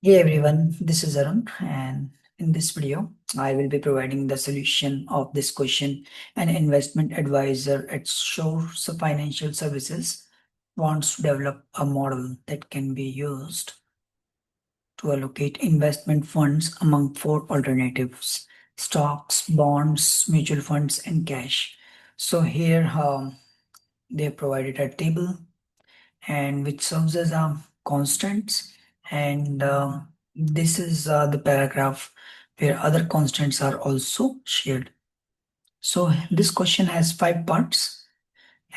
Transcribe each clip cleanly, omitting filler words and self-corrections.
Hey everyone, this is Arun, and in this video, I will be providing the solution of this question. An investment advisor at Shores Financial Services wants to develop a model that can be used to allocate investment funds among four alternatives: stocks, bonds, mutual funds, and cash. So here they have provided a table and which serves as constants, and this is the paragraph where other constants are also shared. So this question has five parts,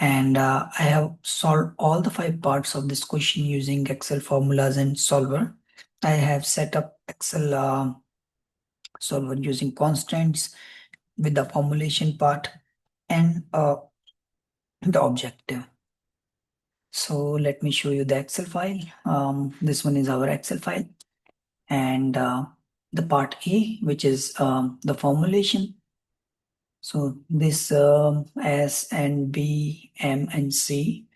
and I have solved all the five parts of this question using Excel formulas and solver. I have set up Excel solver using constants with the formulation part and the objective. So let me show you the Excel file. This one is our Excel file, and the part A, which is the formulation. So this S and B, M and C,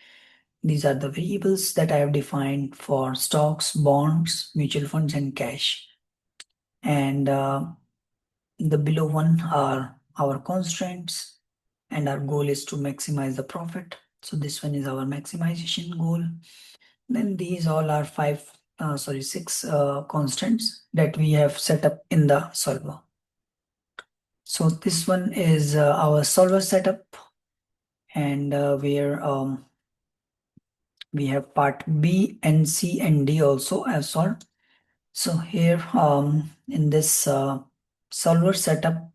these are the variables that I have defined for stocks, bonds, mutual funds, and cash. And the below one are our constraints, and our goal is to maximize the profit. So this one is our maximization goal. Then these all are six constants that we have set up in the solver. So this one is our solver setup, and where we have part B and C and D also as solved. So here in this solver setup,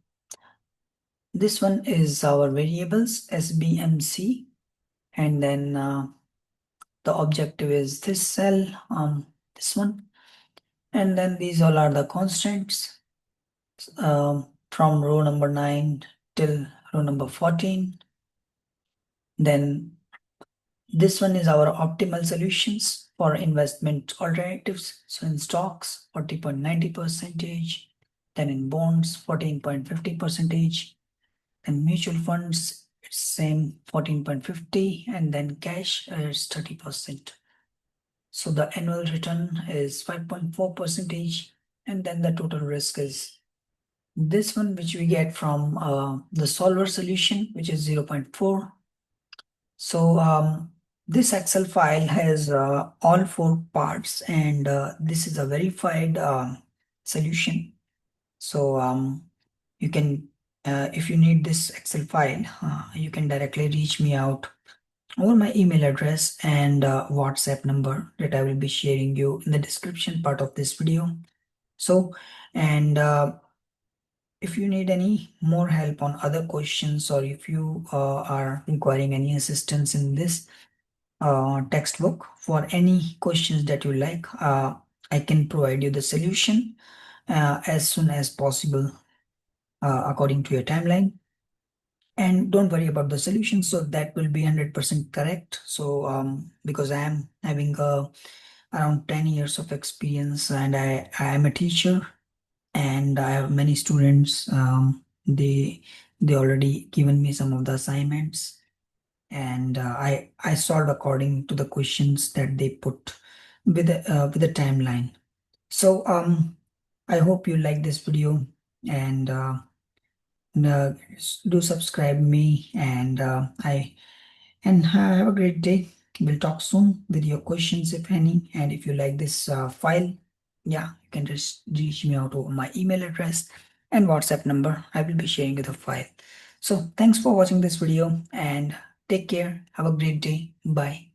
this one is our variables S, B, M, C, and then the objective is this cell, this one, and then these all are the constants from row number 9 till row number 14. Then this one is our optimal solutions for investment alternatives. So in stocks, 40.90%, then in bonds, 14.50%, then mutual funds, it's same 14.50, and then cash is 30%. So the annual return is 5.4%, and then the total risk is this one, which we get from the solver solution, which is 0.4. So this Excel file has all four parts, and this is a verified solution. So you can, if you need this Excel file, you can directly reach me out over my email address and WhatsApp number that I will be sharing you in the description part of this video. So, and if you need any more help on other questions, or if you are requiring any assistance in this textbook for any questions that you like, I can provide you the solution as soon as possible according to your timeline. And don't worry about the solution, so that will be 100% correct. So because I am having around 10 years of experience, and I am a teacher, and I have many students. They already given me some of the assignments, and I solved according to the questions that they put with a timeline. So I hope you like this video, and uh, do subscribe me, and I and have a great day. We'll talk soon with your questions, if any. And if you like this file, yeah, you can just reach me out over my email address and WhatsApp number. I will be sharing you the file. So thanks for watching this video, and take care. Have a great day. Bye.